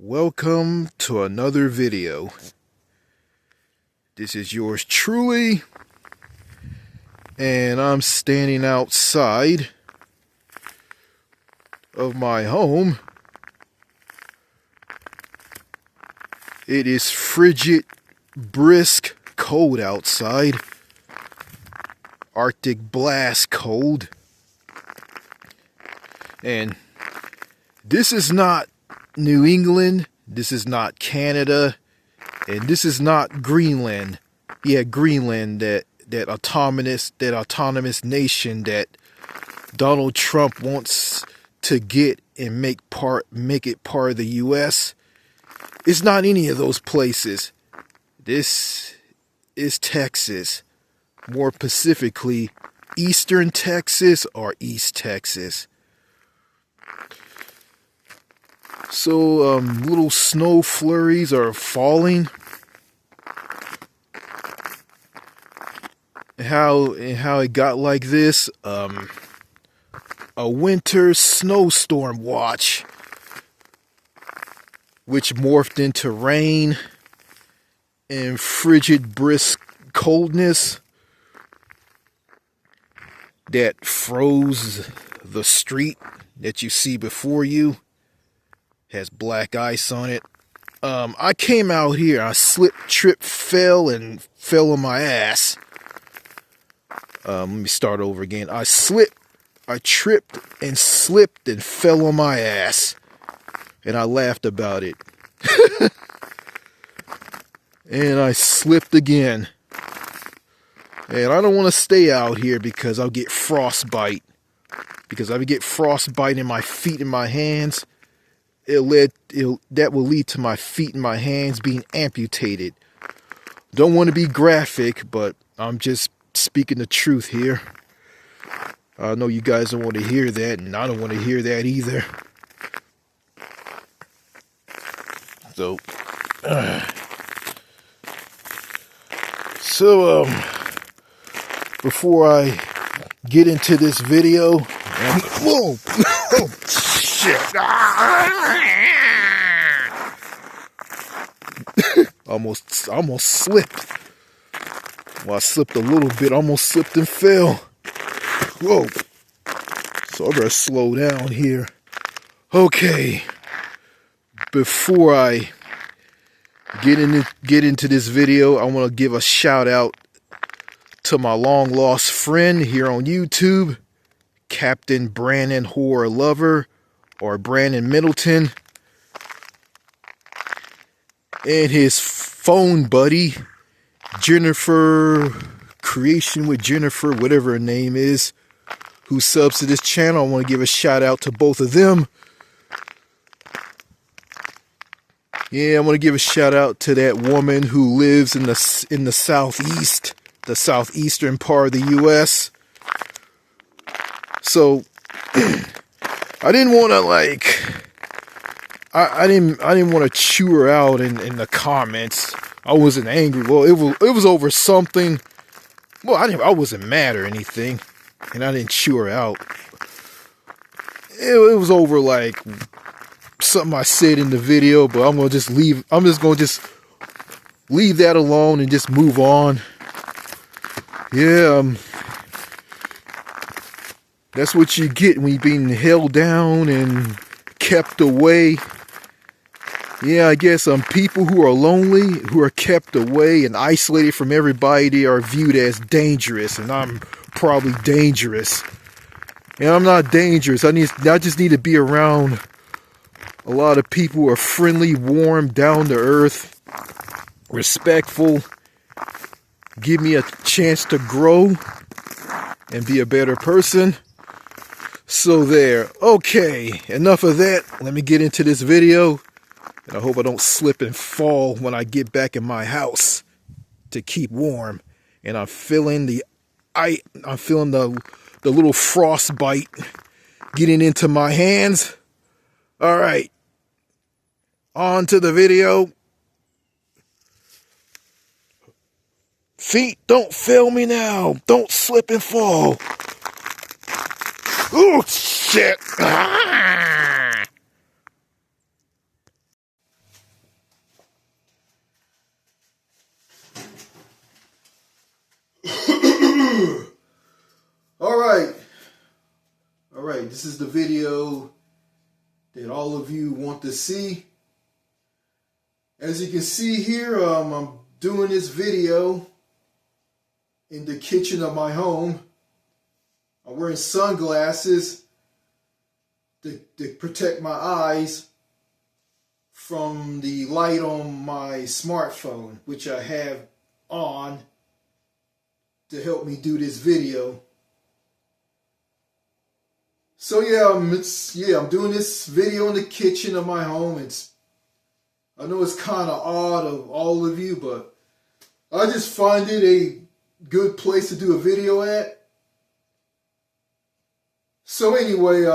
Welcome to another video. This is yours truly, and I'm standing outside of my home. It is frigid, brisk, cold outside. Arctic blast cold. And this is not New England, this is not Canada, and this is not Greenland. Yeah, Greenland, that autonomous nation that Donald Trump wants to get and make it part of the US. It's not any of those places. This is Texas. More specifically, Eastern Texas or East Texas. So, little snow flurries are falling. How it got like this? A winter snowstorm watch, which morphed into rain and frigid, brisk coldness that froze the street that you see before you. Has black ice on it. I came out here. I slipped, tripped, fell on my ass. Let me start over again. I tripped and slipped and fell on my ass. And I laughed about it. And I slipped again. And I don't want to stay out here because I'll get frostbite. Because I would get frostbite in my feet and my hands. That will lead to my feet and my hands being amputated. Don't want to be graphic, but I'm just speaking the truth here. I know you guys don't want to hear that, and I don't want to hear that either. So, before I get into this video, whoa, oh shit! almost slipped. Well, I slipped a little bit. Almost slipped and fell. Whoa! So I better slow down here. Okay. Before I get into this video, I want to give a shout out to my long lost friend here on YouTube, Captain Brandon Horror Lover, or Brandon Middleton, and his phone buddy, Jennifer, Creation with Jennifer, whatever her name is, who subs to this channel. I want to give a shout out to both of them. Yeah, I want to give a shout out to that woman who lives in the southeast, the southeastern part of the U.S. So I didn't want to I didn't want to chew her out in the comments. I wasn't angry. Well, it was over something. Well, I wasn't mad or anything, and I didn't chew her out. It was over something I said in the video, but I'm just gonna leave that alone and just move on. Yeah, that's what you get when you're being held down and kept away. Yeah, I guess people who are lonely, who are kept away and isolated from everybody, are viewed as dangerous, and I'm probably dangerous. And I'm not dangerous. I just need to be around a lot of people who are friendly, warm, down to earth, respectful, give me a chance to grow and be a better person. So there. Okay, enough of that. Let me get into this video. And I hope I don't slip and fall when I get back in my house to keep warm. And I'm feeling the little frostbite getting into my hands. All right. On to the video. Feet, don't fail me now. Don't slip and fall. Oh, shit. this is the video that all of you want to see. As you can see here, I'm doing this video in the kitchen of my home. I'm wearing sunglasses to protect my eyes from the light on my smartphone, which I have on to help me do this video. So I'm doing this video in the kitchen of my home. I know it's kind of odd of all of you, but I just find it a good place to do a video at. So anyway,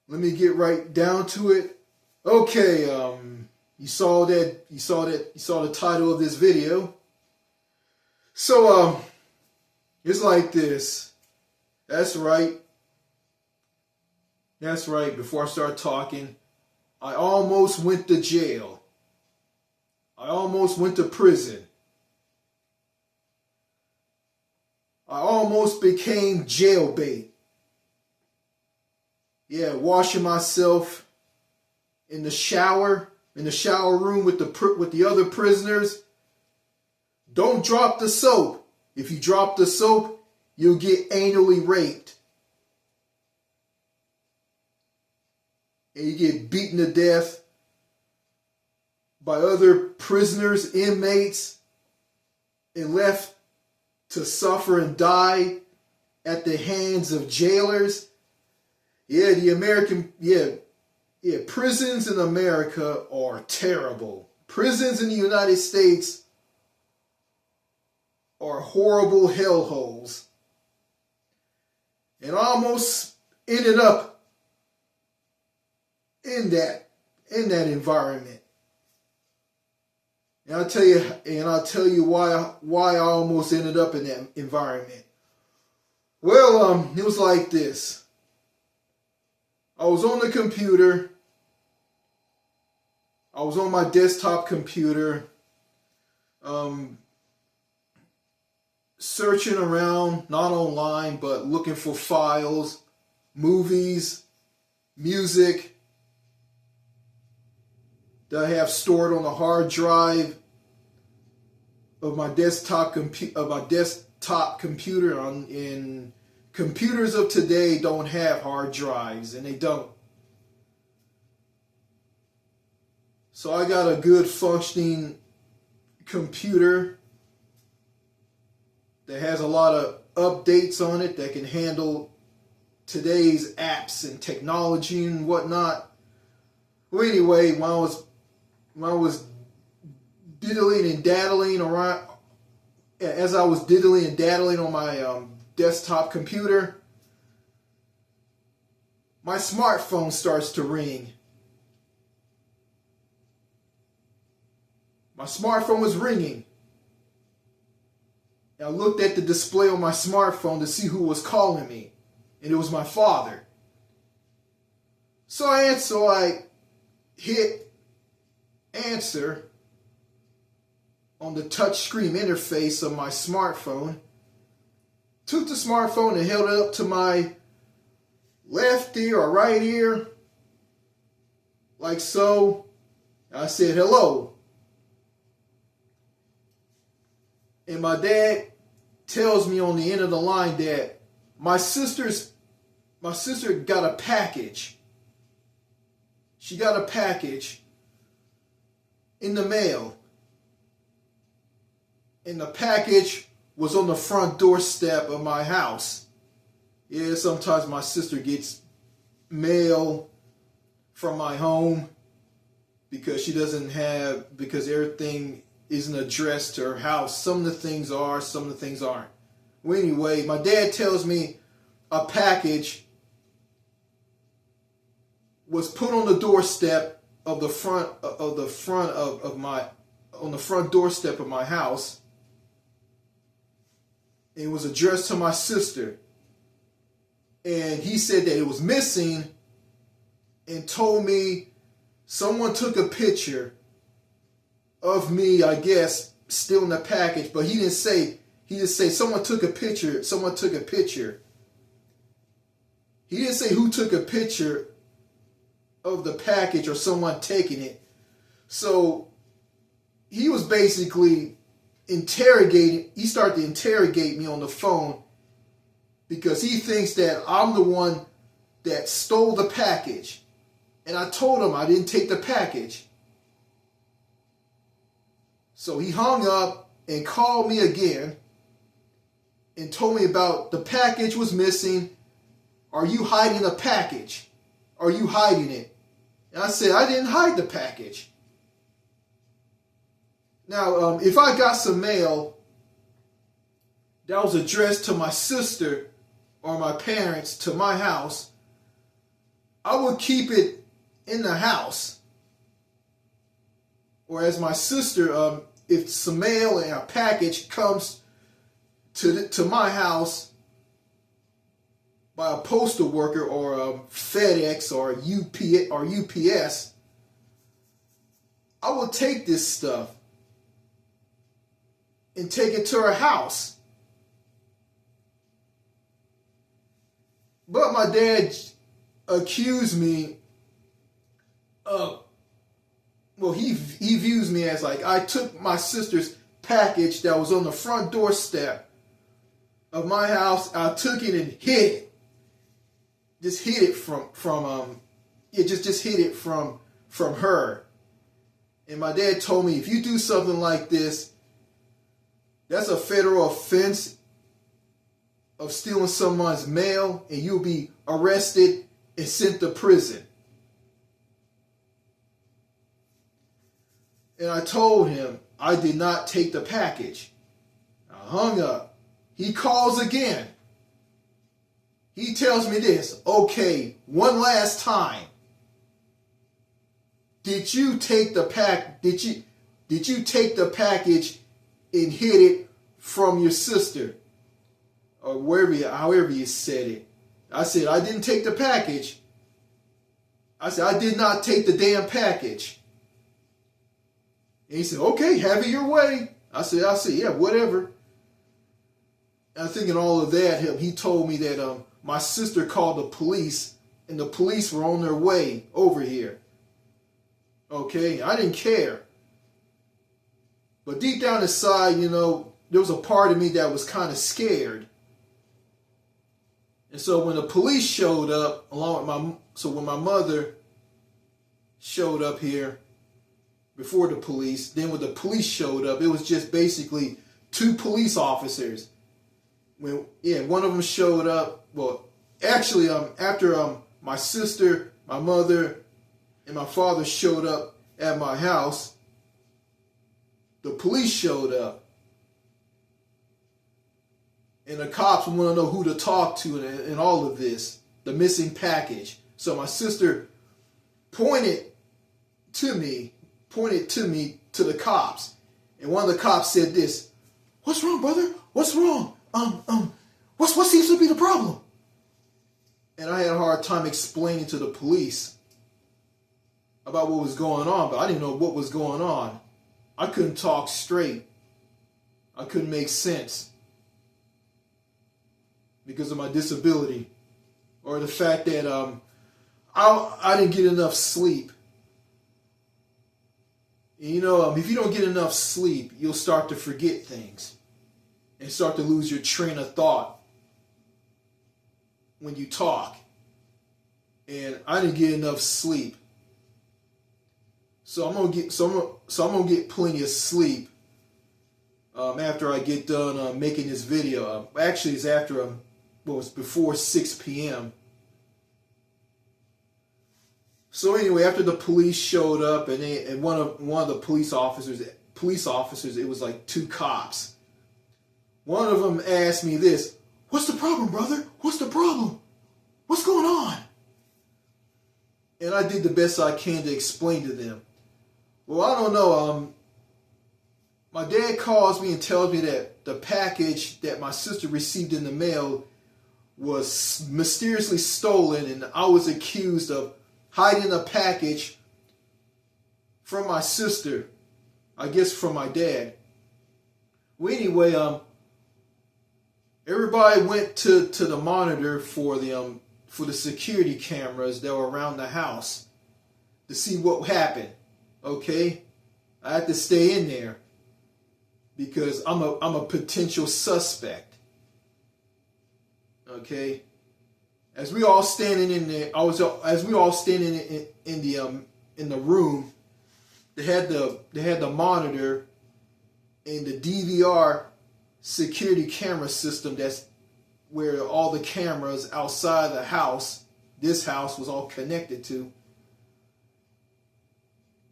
let me get right down to it. Okay, you saw the title of this video. So it's like this. That's right. Before I start talking, I almost went to jail. I almost went to prison. I almost became jailbait. Yeah, washing myself in the shower room with the other prisoners. Don't drop the soap. If you drop the soap, you'll get anally raped. And you get beaten to death by other prisoners, inmates, and left to suffer and die at the hands of jailers. Yeah, prisons in America are terrible. Prisons in the United States are horrible hellholes. And I almost ended up in that environment. And I'll tell you why I almost ended up in that environment. Well, it was like this. I was on the computer. I was on my desktop computer, searching around, not online, but looking for files, movies, music that I have stored on the hard drive of my desktop computer. In computers of today don't have hard drives, and they don't. So I got a good functioning computer that has a lot of updates on it that can handle today's apps and technology and whatnot. Well, anyway, when I was diddling and daddling around, as I was diddling and daddling on my desktop computer, my smartphone starts to ring. My smartphone was ringing. I looked at the display on my smartphone to see who was calling me, and it was my father. So I hit answer on the touchscreen interface of my smartphone, took the smartphone and held it up to my left ear or right ear, like so. I said, "Hello." And my dad tells me on the end of the line that my sister got a package. She got a package in the mail. And the package was on the front doorstep of my house. Yeah, sometimes my sister gets mail from my home because because everything isn't addressed to her house. Some of the things are, some of the things aren't. Well, anyway, my dad tells me a package was put on the doorstep of the front doorstep of my house. It was addressed to my sister. And he said that it was missing and told me someone took a picture of me, I guess, still in the package, but he just said someone took a picture He didn't say who took a picture of the package or someone taking it. So he was basically interrogating. He started to interrogate me on the phone because he thinks that I'm the one that stole the package. And I told him I didn't take the package. So he hung up and called me again and told me about the package was missing. Are you hiding a package? Are you hiding it? And I said, I didn't hide the package. Now, if I got some mail that was addressed to my sister or my parents to my house, I would keep it in the house. Or as my sister, if some mail and a package comes to my house by a postal worker or a FedEx or UPS, I will take this stuff and take it to her house. But my dad accused me of, well, he views me as like I took my sister's package that was on the front doorstep of my house. I took it and hid it. Just hid it just hid it from her. And my dad told me, if you do something like this, that's a federal offense of stealing someone's mail, and you'll be arrested and sent to prison. And I told him I did not take the package. I hung up. He calls again. He tells me this, okay, one last time. Did you take the package and hid it from your sister? Or however you said it. I said, I didn't take the package. I said, I did not take the damn package. And he said, okay, have it your way. I said, yeah, whatever. And thinking all of that, he told me that my sister called the police, and the police were on their way over here. Okay, I didn't care. But deep down inside, there was a part of me that was kind of scared. And so when the police showed up, when my mother showed up here before the police, then when the police showed up, it was just basically two police officers. One of them showed up. Well, actually, after my sister, my mother, and my father showed up at my house, the police showed up. And the cops want to know who to talk to and all of this, the missing package. So my sister pointed to me to the cops. And one of the cops said this, "What's wrong, brother? What's wrong? What seems to be the problem?" And I had a hard time explaining to the police about what was going on, but I didn't know what was going on. I couldn't talk straight. I couldn't make sense because of my disability, or the fact that I didn't get enough sleep. And if you don't get enough sleep, you'll start to forget things and start to lose your train of thought when you talk. And I didn't get enough sleep, so I'm gonna get plenty of sleep after I get done making this video. Actually, it's after it's before 6 p.m. So anyway, after the police showed up, and one of the police officers, it was like two cops. One of them asked me this, "What's the problem, brother? What's the problem? What's going on?" And I did the best I can to explain to them. Well, I don't know. My dad calls me and tells me that the package that my sister received in the mail was mysteriously stolen, and I was accused of hiding a package from my sister, I guess from my dad. Well, anyway, everybody went to the monitor for the for the security cameras that were around the house to see what happened. Okay, I had to stay in there because I'm a potential suspect. Okay, as we all standing in there, as we all standing in the room. They had the monitor and the DVR security camera system. That's where all the cameras outside the house, this house, was all connected to.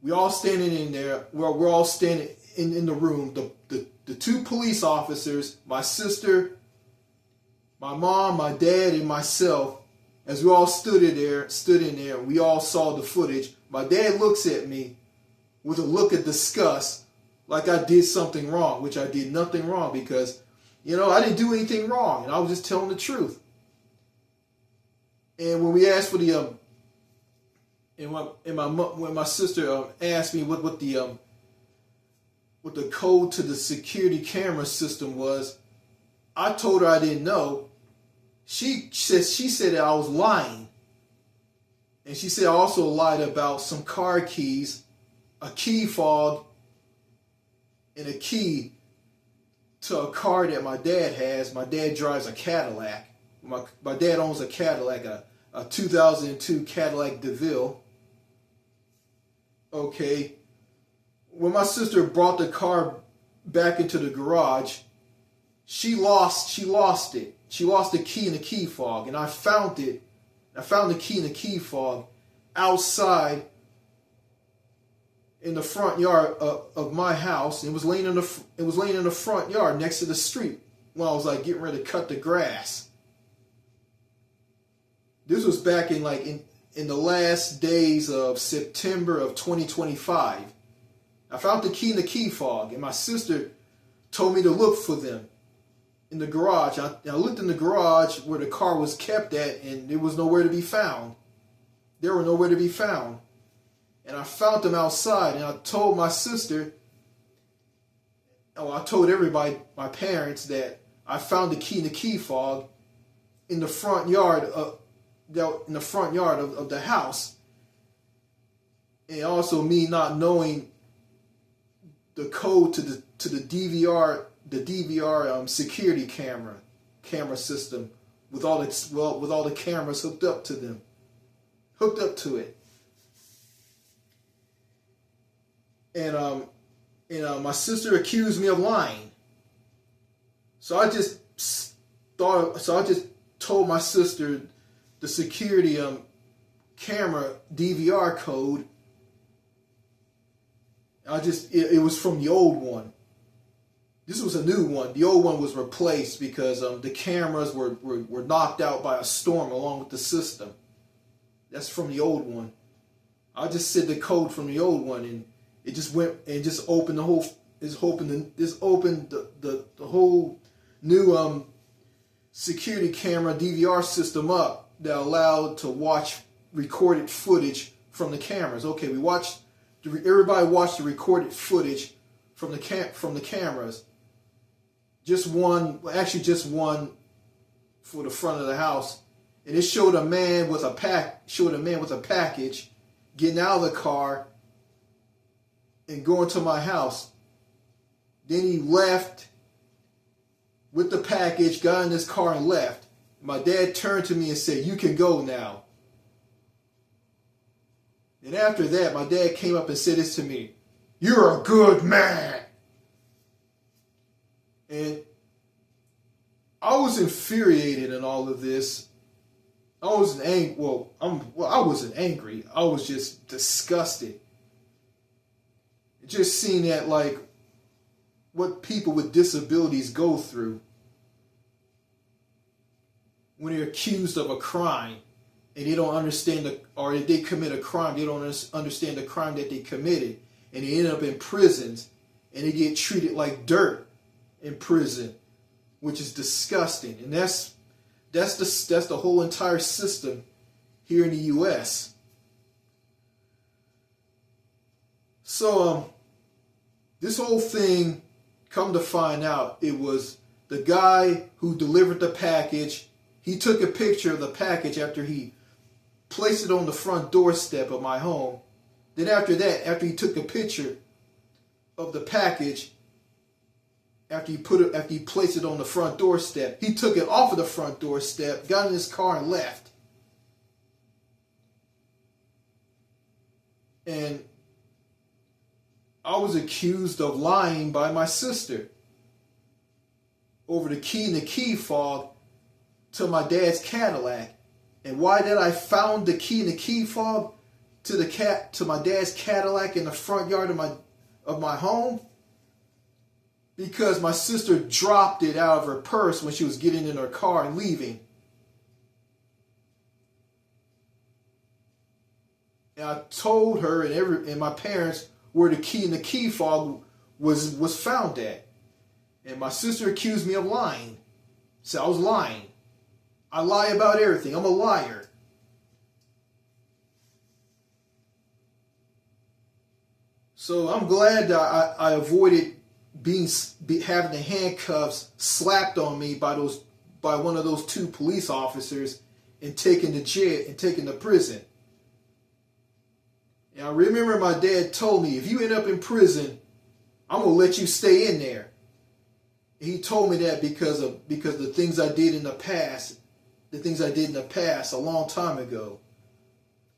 We all standing in there. We're all standing in the room. The two police officers, my sister, my mom, my dad, and myself. As we all stood in there, we all saw the footage. My dad looks at me with a look of disgust, like I did something wrong, which I did nothing wrong because, I didn't do anything wrong, and I was just telling the truth. And when we asked for the, when my sister asked me what the code to the security camera system was, I told her I didn't know. She said that I was lying, and she said I also lied about some car keys, a key fob, and a key to a car that my dad has. My dad drives a Cadillac. My dad owns a Cadillac, a 2002 Cadillac DeVille. Okay. When my sister brought the car back into the garage, she lost it. She lost the key in the key fob, and I found it. I found the key in the key fob outside in the front yard of my house. It was laying in the front yard next to the street when I was getting ready to cut the grass. This was back in the last days of September of 2025. I found the key in the key fob, and my sister told me to look for them in the garage. I looked in the garage where the car was kept at, and it was nowhere to be found. They were nowhere to be found. And I found them outside, and I told my sister, I told everybody, my parents, that I found the key in the key fob in the front yard of the house. And also me not knowing the code to the DVR security camera system with all the cameras hooked up to it. And my sister accused me of lying. So I just told my sister the security camera DVR code. It was from the old one. This was a new one. The old one was replaced because the cameras were knocked out by a storm along with the system. That's from the old one. I just said the code from the old one, and it just went and just opened the whole. Opened the whole new security camera DVR system up that allowed to watch recorded footage from the cameras. Okay, everybody watched the recorded footage from the cameras. Just one for the front of the house, and it showed a man with a package getting out of the car and going to my house. Then he left with the package, got in his car and left. My dad turned to me and said, "You can go now." And after that, my dad came up and said this to me: "You're a good man." And I was infuriated in all of this. I wasn't angry. I wasn't angry. I was just disgusted. Just seeing that, what people with disabilities go through when they're accused of a crime and they don't understand or if they commit a crime, they don't understand the crime that they committed, and they end up in prisons and they get treated like dirt in prison, which is disgusting. And that's the whole entire system here in the U.S. So this whole thing, come to find out, it was the guy who delivered the package. he took a picture of the package after he placed it on the front doorstep of my home. Then after that, after he took a picture of the package, after he placed it on the front doorstep, he took it off of the front doorstep, got in his car and left. And I was accused of lying by my sister over the key in the key fob to my dad's Cadillac. And why did I found the key in the key fob to my dad's Cadillac in the front yard of my home? Because my sister dropped it out of her purse when she was getting in her car and leaving. And I told her and my parents where the key in the key fob was found at. And my sister accused me of lying. Said I was lying. I lie about everything. I'm a liar. So I'm glad that I avoided having the handcuffs slapped on me by one of those two police officers and taken to jail and taken to prison. And I remember my dad told me, if you end up in prison, I'm gonna let you stay in there. And he told me that because the things I did in the past, a long time ago,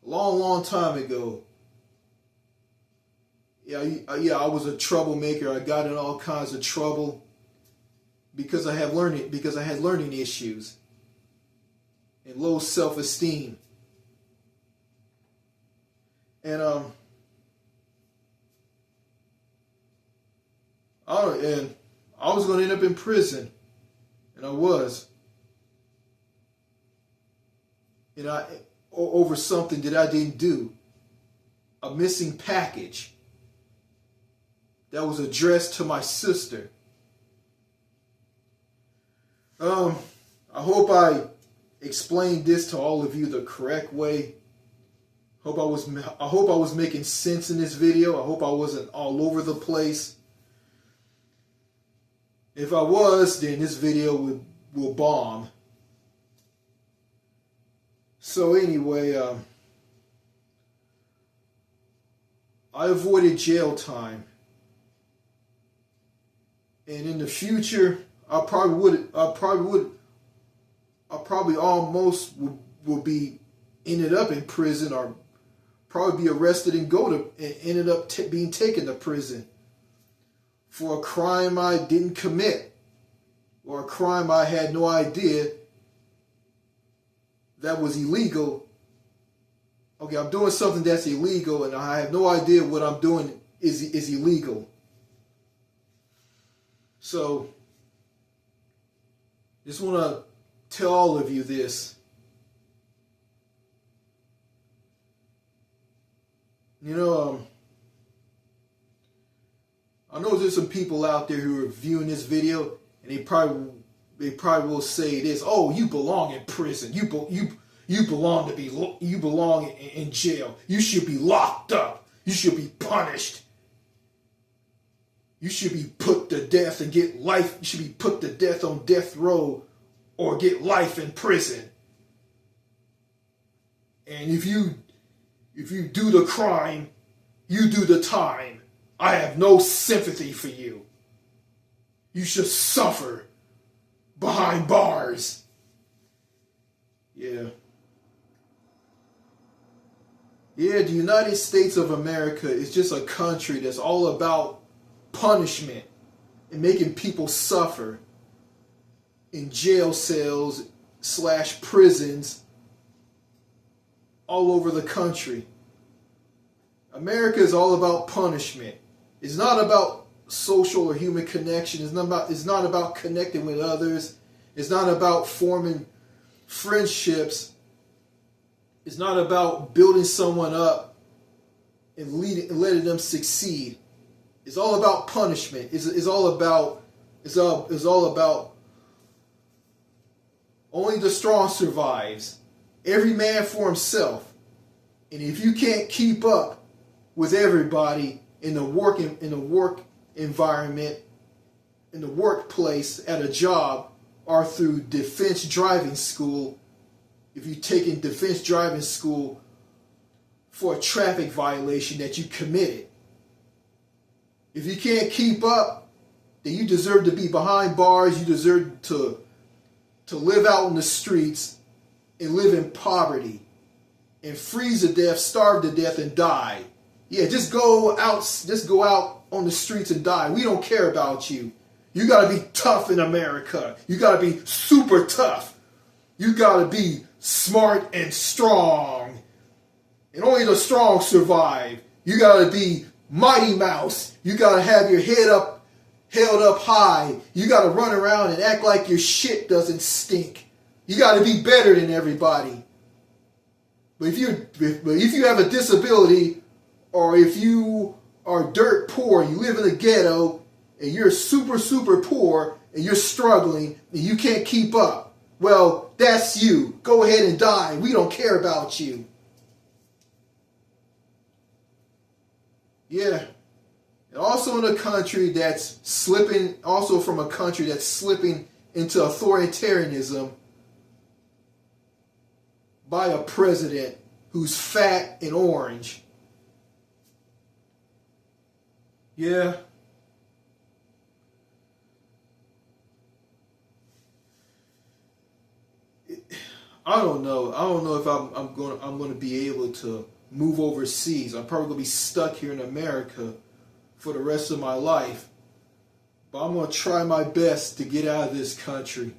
long time ago. Yeah, I was a troublemaker. I got in all kinds of trouble because I had learning issues and low self-esteem. And I was going to end up in prison, and I was. And over something that I didn't do, a missing package that was addressed to my sister. I hope I explained this to all of you the correct way. I hope I was making sense in this video. I hope I wasn't all over the place. If I was, then this video will bomb. So anyway, I avoided jail time. And in the future, I probably almost will be ended up in prison, or probably be arrested and ended up being taken to prison for a crime I didn't commit, or a crime I had no idea that was illegal. Okay, I'm doing something that's illegal, and I have no idea what I'm doing is illegal. So, just want to tell all of you this. You know, I know there's some people out there who are viewing this video, and they probably will say this: "Oh, you belong in prison. You belong in jail. You should be locked up. You should be punished. You should be put to death and get life. You should be put to death on death row, or get life in prison. And if you do the crime, you do the time. I have no sympathy for you. You should suffer behind bars." Yeah. Yeah, the United States of America is just a country that's all about punishment and making people suffer in jail cells / prisons all over the country. America is all about punishment. It's not about social or human connection. It's not about connecting with others. It's not about forming friendships. It's not about building someone up and letting them succeed. It's all about punishment. It's all about only the strong survives. Every man for himself. And if you can't keep up with everybody in the work environment, in the workplace, at a job, are through defense driving school, if you've taken defense driving school for a traffic violation that you committed. If you can't keep up, then you deserve to be behind bars. You deserve to live out in the streets and live in poverty and freeze to death, starve to death, and die. Yeah, just go out on the streets and die. We don't care about you. You gotta be tough in America. You gotta be super tough. You gotta be smart and strong. And only the strong survive. You gotta be Mighty Mouse. You gotta have your head up, held up high. You gotta run around and act like your doesn't stink. You gotta be better than everybody. But if you have a disability, or if you are dirt poor, you live in a ghetto, and you're super, super poor, and you're struggling, and you can't keep up, well, that's you. Go ahead and die. We don't care about you. Yeah. And also in a country that's slipping, also from a country that's slipping into authoritarianism by a president who's fat and orange. Yeah. I don't know. I don't know if I'm going to be able to move overseas. I'm probably going to be stuck here in America for the rest of my life. But I'm going to try my best to get out of this country.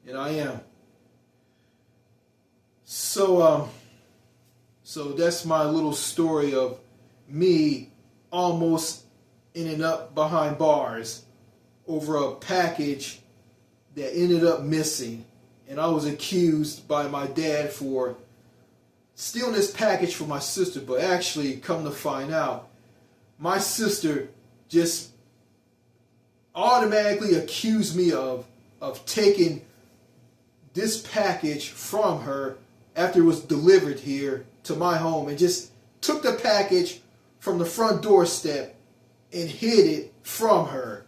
And I am. So that's my little story of me almost ending up behind bars over a package that ended up missing. And I was accused by my dad for stealing this package from my sister, but actually, come to find out, my sister just automatically accused me of taking this package from her after it was delivered here to my home, and just took the package from the front doorstep and hid it from her.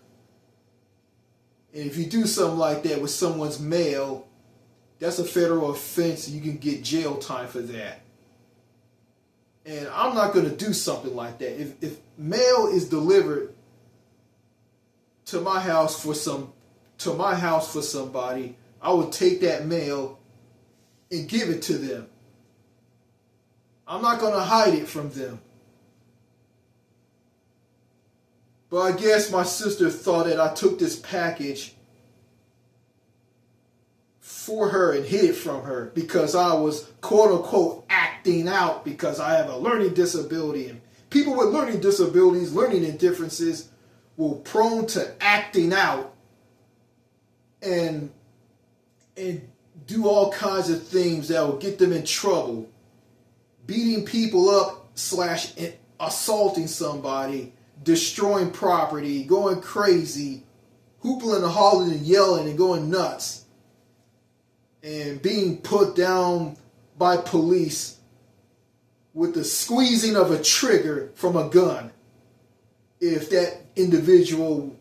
And if you do something like that with someone's mail, that's a federal offense, and you can get jail time for that. And I'm not going to do something like that. If mail is delivered to my house for somebody, I would take that mail and give it to them. I'm not going to hide it from them. But I guess my sister thought that I took this package for her and hid it from her because I was quote unquote acting out because I have a learning disability, and people with learning disabilities, learning indifferences, were prone to acting out and do all kinds of things that will get them in trouble, beating people up / assaulting somebody, destroying property, going crazy, hooping and hollering and yelling and going nuts, and being put down by police with the squeezing of a trigger from a gun if that individual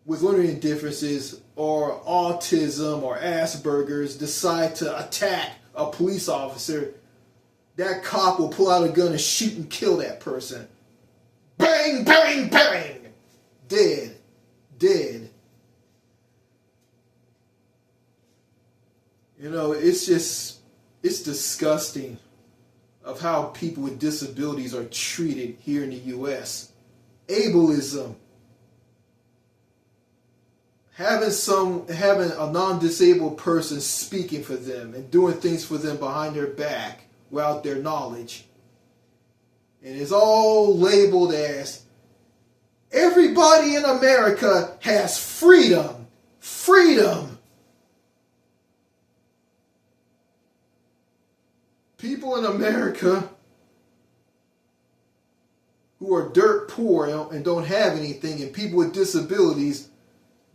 with learning differences or autism or Asperger's decide to attack a police officer. That cop will pull out a gun and shoot and kill that person. Bang, bang, bang! Dead. Dead. You know, it's disgusting of how people with disabilities are treated here in the U.S. Ableism. Having a non-disabled person speaking for them and doing things for them behind their back without their knowledge. And it's all labeled as everybody in America has freedom. Freedom. People in America who are dirt poor and don't have anything, and people with disabilities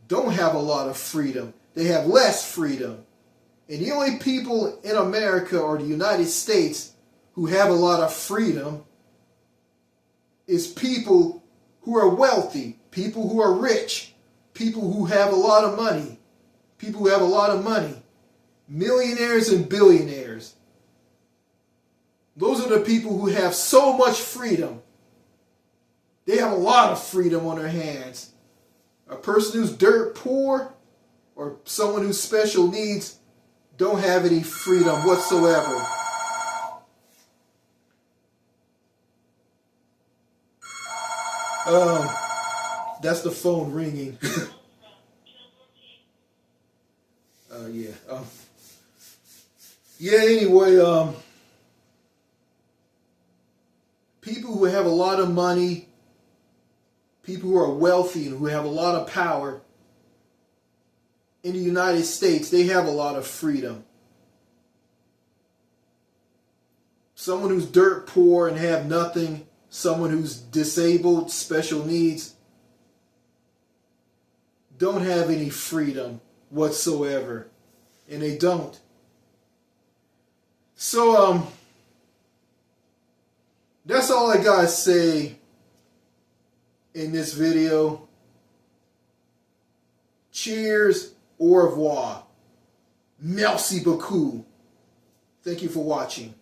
don't have a lot of freedom. They have less freedom. And the only people in America or the United States who have a lot of freedom is people who are wealthy, people who are rich, people who have a lot of money. People who have a lot of money. Millionaires and billionaires. Those are the people who have so much freedom. They have a lot of freedom on their hands. A person who's dirt poor or someone who's special needs don't have any freedom whatsoever. That's the phone ringing. Anyway, people who have a lot of money, people who are wealthy and who have a lot of power in the United States, they have a lot of freedom. Someone who's dirt poor and have nothing, someone who's disabled, special needs, don't have any freedom whatsoever. And they don't. So, that's all I gotta say in this video. Cheers, au revoir. Merci beaucoup. Thank you for watching.